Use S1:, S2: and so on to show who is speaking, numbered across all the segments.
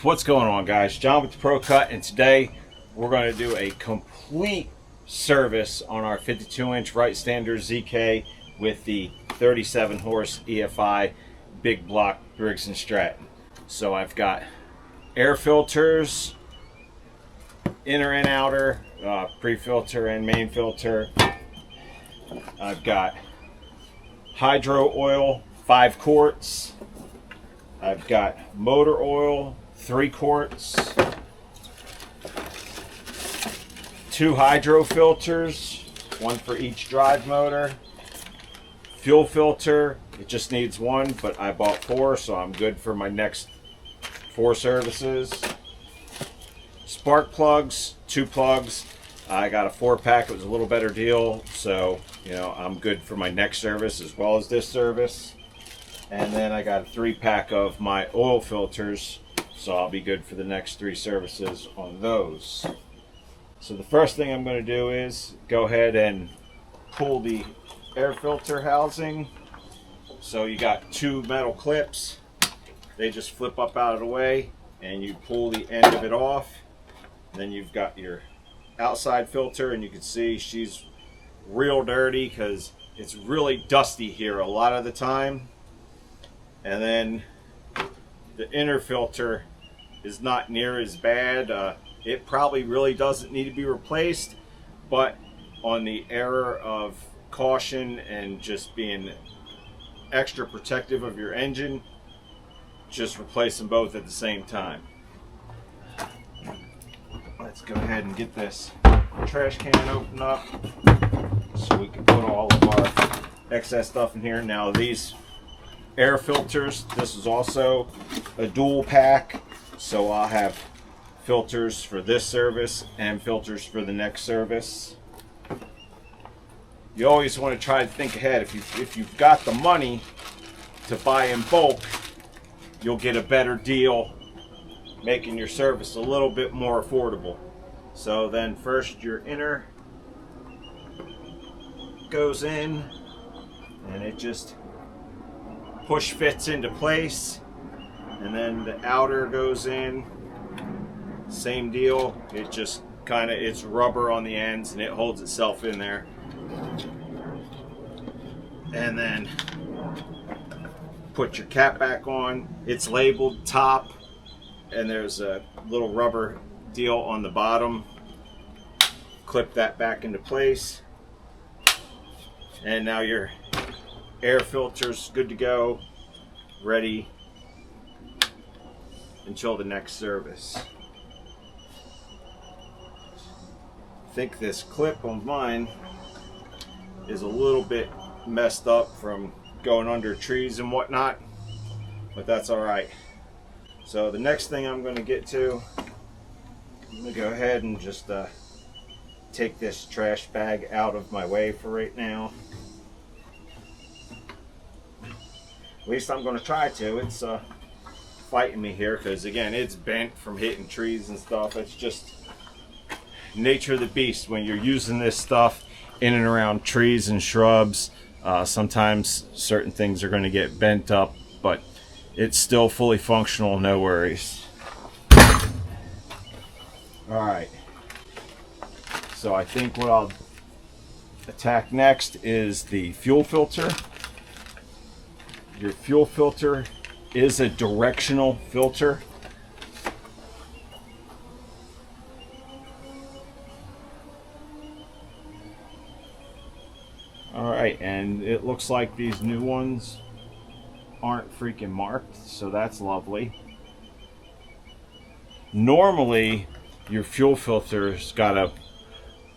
S1: What's going on, guys? John with the ProCut, and today we're going to do a complete service on our 52-inch Wright Stander ZK with the 37 horse EFI big block Briggs & Stratton. So I've got air filters, inner and outer, pre-filter and main filter. I've got hydro oil, 5 quarts. I've got motor oil, 3 quarts, 2 hydro filters, 1 for each drive motor, fuel filter, it just needs 1, but I bought 4, so I'm good for my next 4 services. Spark plugs, 2 plugs. I got a 4-pack, it was a little better deal, so I'm good for my next service as well as this service. And then I got a 3-pack of my oil filters, so I'll be good for the next 3 services on those. So the first thing I'm going to do is go ahead and pull the air filter housing. So you got 2 metal clips. They just flip up out of the way, and you pull the end of it off. Then you've got your outside filter, and you can see she's real dirty because it's really dusty here a lot of the time. And then the inner filter is not near as bad. It probably really doesn't need to be replaced, but on the error of caution and just being extra protective of your engine, just replace them both at the same time. Let's go ahead and get this trash can opened up so we can put all of our excess stuff in here. Now these air filters, this is also a dual pack, so I'll have filters for this service and filters for the next service. You always want to try to think ahead. If you've got the money to buy in bulk, you'll get a better deal, making your service a little bit more affordable. So then first your inner goes in, and it just push fits into place, and then the outer goes in, same deal. It just it's rubber on the ends and it holds itself in there. And then put your cap back on. It's labeled top, and there's a little rubber deal on the bottom. Clip that back into place, and now your air filter's good to go, ready until the next service. I think this clip on mine is a little bit messed up from going under trees and whatnot, but that's alright. So the next thing I'm going to get to, I'm going to go ahead and just take this trash bag out of my way for right now. At least I'm going to try to. It's fighting me here because, again, it's bent from hitting trees and stuff. It's just nature of the beast when you're using this stuff in and around trees and shrubs. Sometimes certain things are going to get bent up, but it's still fully functional, no worries. Alright, so I think what I'll attack next is the fuel filter. Your fuel filter is a directional filter. Alright, and it looks like these new ones aren't freaking marked, so that's lovely. Normally, your fuel filter's got a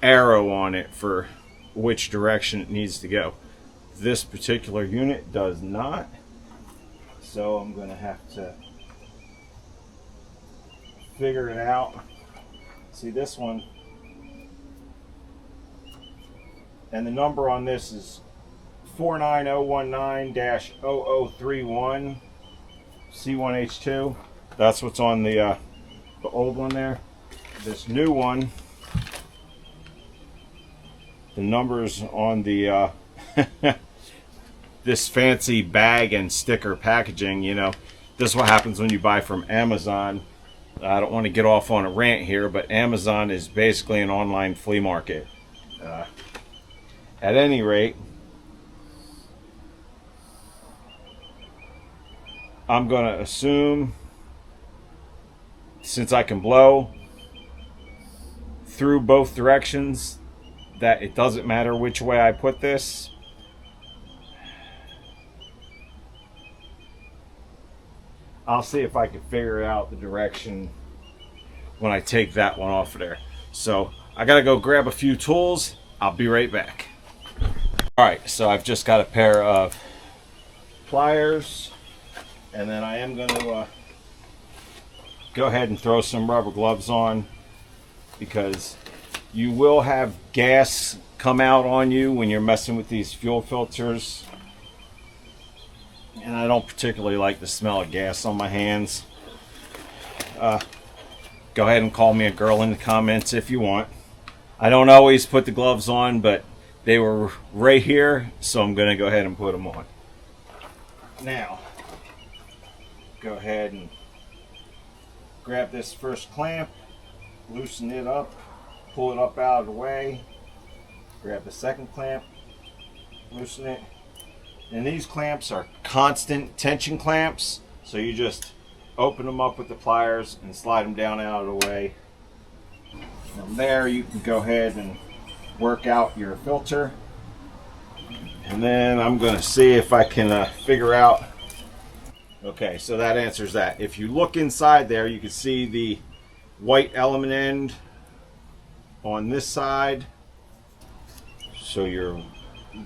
S1: arrow on it for which direction it needs to go. This particular unit does not, so I'm going to have to figure it out. See, this one, and the number on this is 49019-0031 C1H2. That's what's on the old one there. This new one, the numbers on the this fancy bag and sticker packaging, this is what happens when you buy from Amazon. I don't want to get off on a rant here, but Amazon is basically an online flea market. At any rate, I'm going to assume, since I can blow through both directions, that it doesn't matter which way I put this. I'll see if I can figure out the direction when I take that one off of there. So I gotta go grab a few tools. I'll be right back. Alright, so I've just got a pair of pliers, and then I am going to go ahead and throw some rubber gloves on, because you will have gas come out on you when you're messing with these fuel filters, and I don't particularly like the smell of gas on my hands. Go ahead and call me a girl in the comments if you want. I don't always put the gloves on, but they were right here, so I'm going to go ahead and put them on. Now, go ahead and grab this first clamp, loosen it up, pull it up out of the way, grab the second clamp, loosen it. And these clamps are constant tension clamps, so you just open them up with the pliers and slide them down out of the way. From there you can go ahead and work out your filter, and then I'm going to see if I can figure out. Okay, so that answers that. If you look inside there, you can see the white element end on this side. So your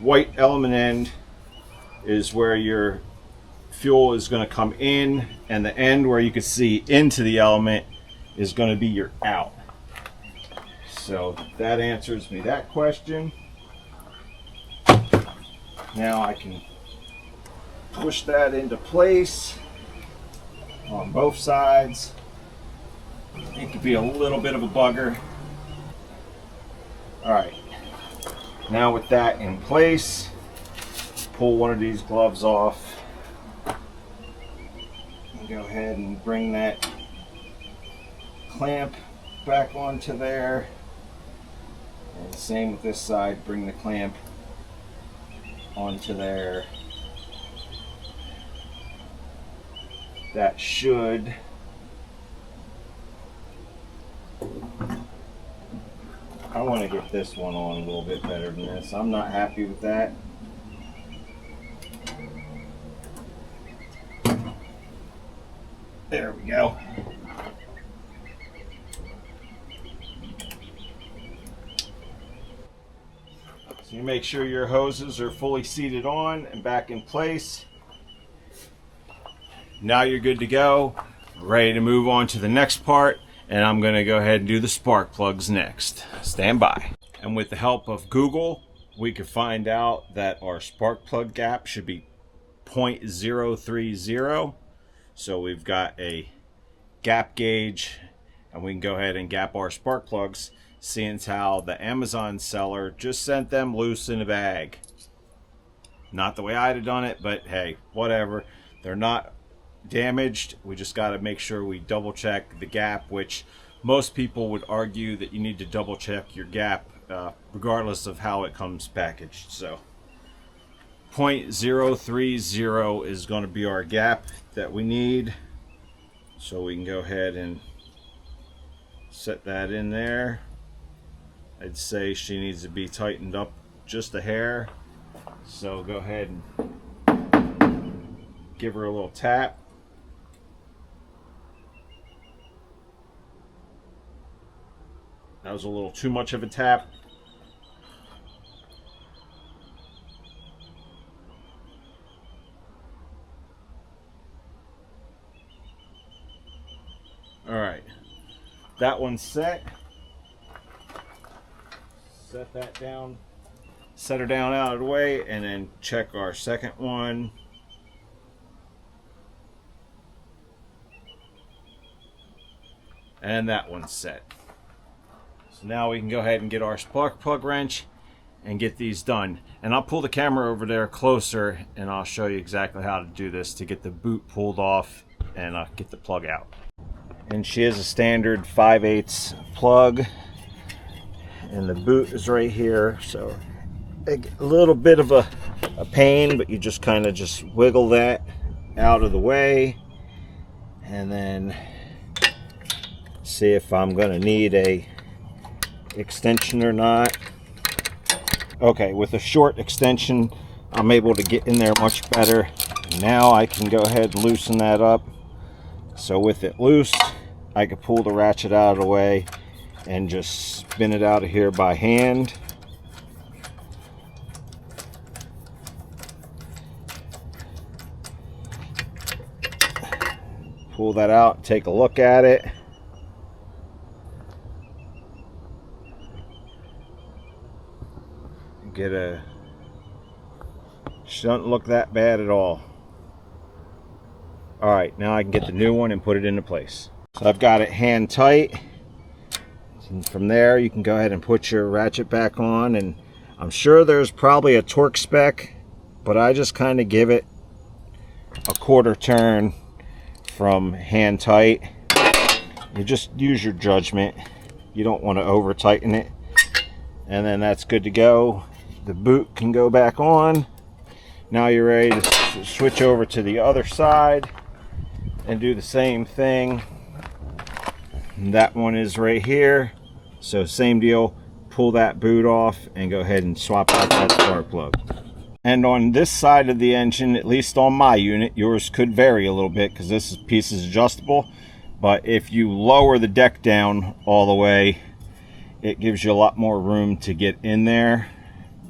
S1: white element end is where your fuel is going to come in, and the end where you can see into the element is going to be your out. So that answers me that question. Now I can push that into place on both sides. It could be a little bit of a bugger. Alright, now with that in place, pull one of these gloves off and go ahead and bring that clamp back onto there. And same with this side, bring the clamp onto there. That should I want to get this one on a little bit better than this. I'm not happy with that. There we go. So you make sure your hoses are fully seated on and back in place. Now you're good to go, ready to move on to the next part, and I'm going to go ahead and do the spark plugs next. Stand by. And with the help of Google, we could find out that our spark plug gap should be 0.030. So we've got a gap gauge, and we can go ahead and gap our spark plugs, seeing as how the Amazon seller just sent them loose in a bag. Not the way I'd have done it, but hey, whatever. They're not damaged. We just got to make sure we double check the gap, which most people would argue that you need to double check your gap regardless of how it comes packaged. So 0.030 is going to be our gap that we need, so we can go ahead and set that in there. I'd say she needs to be tightened up just a hair, so go ahead and give her a little tap. That was a little too much of a tap. Alright, that one's set. Set that down. Set her down out of the way, and then check our second one. And that one's set. So now we can go ahead and get our spark plug wrench and get these done. And I'll pull the camera over there closer, and I'll show you exactly how to do this to get the boot pulled off and get the plug out. And she is a standard 5/8 plug, and the boot is right here, so a little bit of a pain, but you just kind of just wiggle that out of the way, and then see if I'm going to need a extension or not. Okay, with a short extension I'm able to get in there much better. Now I can go ahead and loosen that up. So with it loose, I can pull the ratchet out of the way and just spin it out of here by hand. Pull that out, take a look at it. She doesn't look that bad at all. Alright, now I can get the new one and put it into place. So I've got it hand tight. And from there you can go ahead and put your ratchet back on, and I'm sure there's probably a torque spec, but I just kind of give it a quarter turn from hand tight. You just use your judgment. You don't want to over tighten it. And then that's good to go. The boot can go back on. Now you're ready to switch over to the other side and do the same thing. And that one is right here. So same deal, pull that boot off and go ahead and swap out that spark plug. And on this side of the engine, at least on my unit, yours could vary a little bit because this piece is adjustable. But if you lower the deck down all the way, it gives you a lot more room to get in there,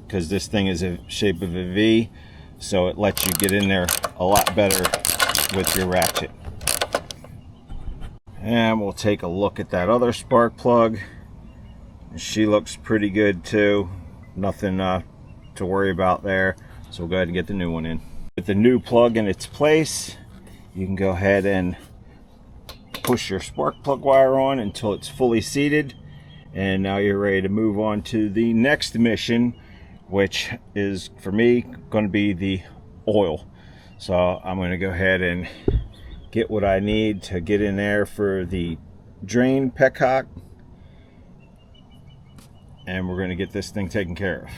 S1: because this thing is a shape of a V, so it lets you get in there a lot better with your ratchet. And we'll take a look at that other spark plug. She looks pretty good too. Nothing to worry about there. So we'll go ahead and get the new one in. With the new plug in its place, you can go ahead and push your spark plug wire on until it's fully seated. And now you're ready to move on to the next mission, which is, for me, going to be the oil. So I'm going to go ahead and get what I need to get in there for the drain ProCut, and we're going to get this thing taken care of.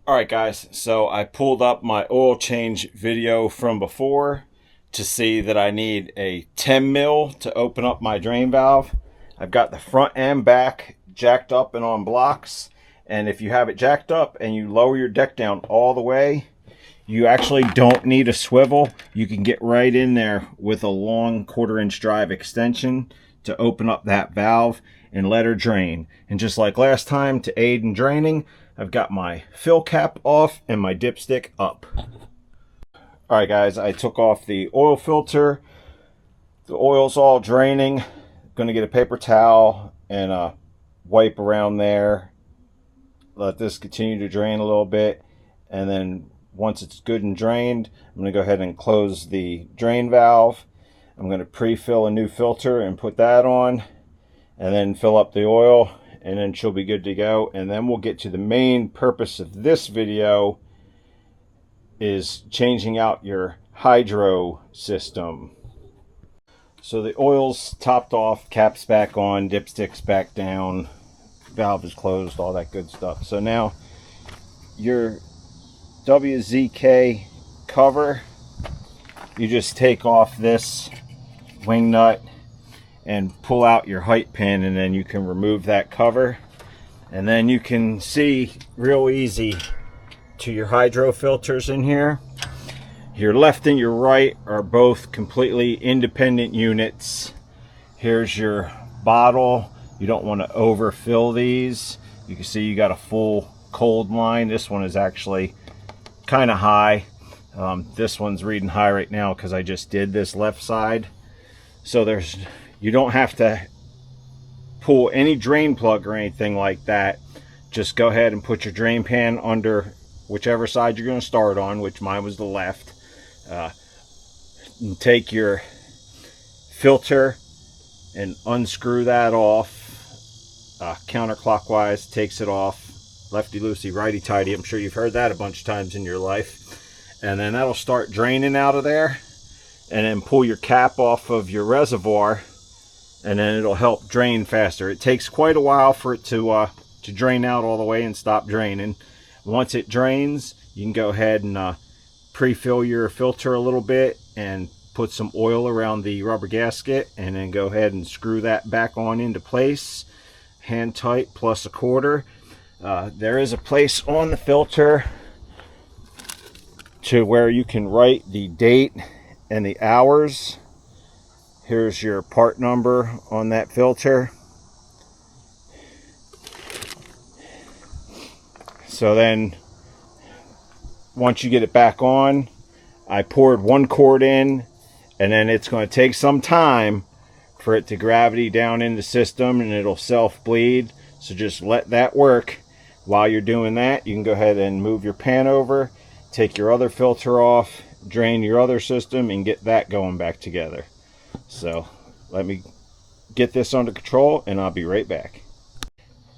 S1: Alright guys, so I pulled up my oil change video from before to see that I need a 10 mil to open up my drain valve. I've got the front and back jacked up and on blocks, and if you have it jacked up and you lower your deck down all the way, you actually don't need a swivel. You can get right in there with a long 1/4-inch drive extension to open up that valve and let her drain. And just like last time, to aid in draining, I've got my fill cap off and my dipstick up. Alright guys, I took off the oil filter. The oil's all draining. Gonna get a paper towel and wipe around there. Let this continue to drain a little bit, and then once it's good and drained, I'm gonna go ahead and close the drain valve. I'm gonna pre-fill a new filter and put that on, and then fill up the oil, and then she'll be good to go. And then we'll get to the main purpose of this video, is changing out your hydro system. So the oil's topped off, cap's back on, dipstick's back down, valve is closed, all that good stuff. So now your WZK cover, you just take off this wing nut and pull out your height pin, and then you can remove that cover, and then you can see real easy to your hydro filters in here. Your left and your right are both completely independent units. Here's your bottle. You don't want to overfill these. You can see you got a full cold line. This one is actually kind of high. This one's reading high right now because I just did this left side. So you don't have to pull any drain plug or anything like that. Just go ahead and put your drain pan under whichever side you're going to start on, which mine was the left. And take your filter and unscrew that off counterclockwise. Takes it off, lefty loosey righty tighty. I'm sure you've heard that a bunch of times in your life. And then that'll start draining out of there, and then pull your cap off of your reservoir, and then it'll help drain faster. It takes quite a while for it to drain out all the way and stop draining. Once it drains, you can go ahead and pre-fill your filter a little bit and put some oil around the rubber gasket, and then go ahead and screw that back on into place, hand tight, plus a quarter. There is a place on the filter to where you can write the date and the hours. Here's your part number on that filter. So then once you get it back on, I poured 1 quart in, and then it's going to take some time for it to gravity down in the system, and it'll self bleed. So just let that work. While you're doing that, you can go ahead and move your pan over, take your other filter off, drain your other system, and get that going back together. So let me get this under control, and I'll be right back.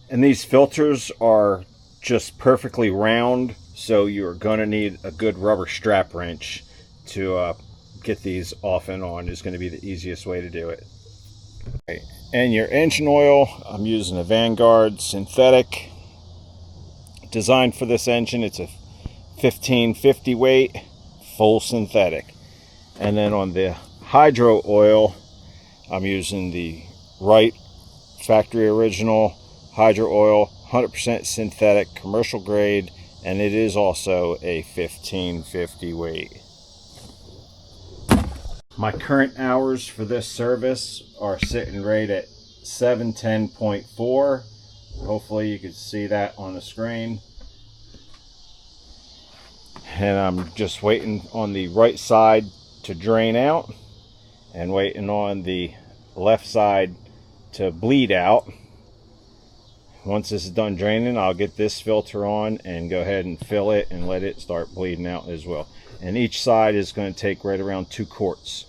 S1: And these filters are just perfectly round, so you're going to need a good rubber strap wrench to get these off and on. Is going to be the easiest way to do it. Okay. And your engine oil, I'm using a Vanguard synthetic, designed for this engine. It's a 1550 weight, full synthetic. And then on the hydro oil, I'm using the Wright factory original hydro oil, 100% synthetic, commercial grade, and it is also a 1550 weight. My current hours for this service are sitting right at 710.4. Hopefully you can see that on the screen. And I'm just waiting on the right side to drain out and waiting on the left side to bleed out. Once this is done draining, I'll get this filter on and go ahead and fill it and let it start bleeding out as well. And each side is going to take right around 2 quarts.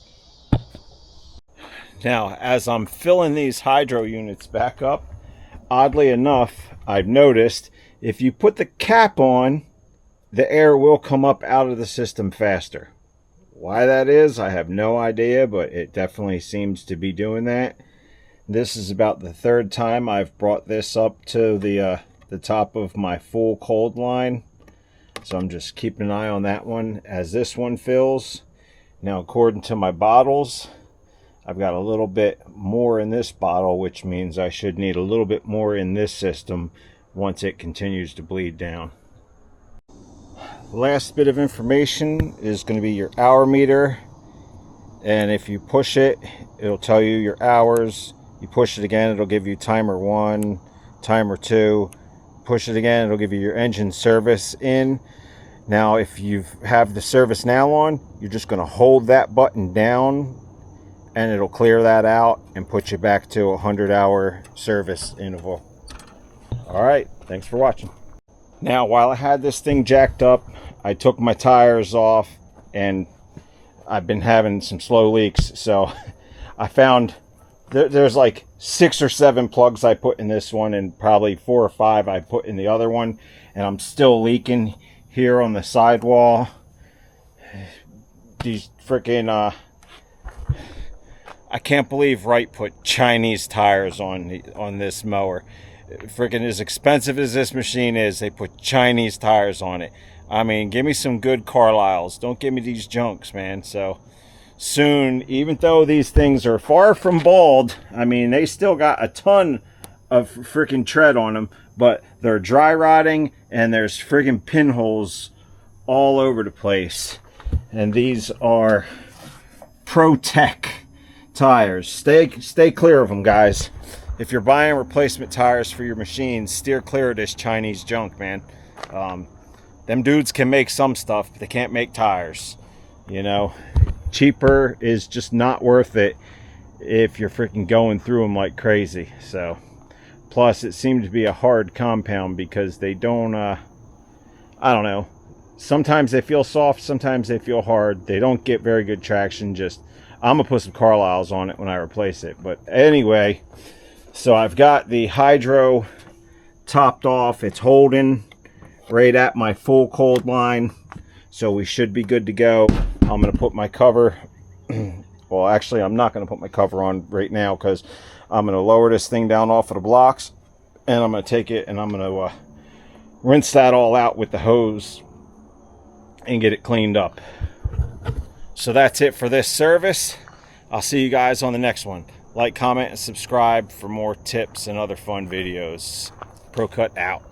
S1: Now, as I'm filling these hydro units back up, oddly enough, I've noticed if you put the cap on, the air will come up out of the system faster. Why that is, I have no idea, but it definitely seems to be doing that. This is about the 3rd time I've brought this up to the top of my full cold line. So I'm just keeping an eye on that one as this one fills. Now, according to my bottles, I've got a little bit more in this bottle, which means I should need a little bit more in this system once it continues to bleed down. The last bit of information is going to be your hour meter. And if you push it, it'll tell you your hours. You push it again, it'll give you timer 1, timer 2. Push it again, it'll give you your engine service in. Now, if you have the service now on, you're just going to hold that button down, and it'll clear that out and put you back to a 100-hour service interval. All right, thanks for watching. Now, while I had this thing jacked up, I took my tires off, and I've been having some slow leaks. So I found there's like 6 or 7 plugs I put in this one, and probably 4 or 5 I put in the other one, and I'm still leaking here on the sidewall. These freaking I can't believe Wright put Chinese tires on this mower. Freaking as expensive as this machine is, they put Chinese tires on it. I mean, give me some good Carlisles. Don't give me these junks, man. So soon, even though these things are far from bald, I mean, they still got a ton of freaking tread on them, but they're dry rotting, and there's friggin' pinholes all over the place. And these are ProCut tires. Stay clear of them, guys. If you're buying replacement tires for your machines, steer clear of this Chinese junk, man. Them dudes can make some stuff, but they can't make tires. You know, cheaper is just not worth it if you're freaking going through them like crazy. So, plus it seemed to be a hard compound because they don't, I don't know. Sometimes they feel soft, sometimes they feel hard. They don't get very good traction. Just, I'm gonna put some Carlisles on it when I replace it. But anyway, so I've got the hydro topped off. It's holding right at my full cold line, so we should be good to go. I'm gonna put my cover Well, actually, I'm not going to put my cover on right now because I'm going to lower this thing down off of the blocks, and I'm going to take it and I'm going to rinse that all out with the hose and get it cleaned up. So that's it for this service. I'll see you guys on the next one. Like, comment, and subscribe for more tips and other fun videos. ProCut out.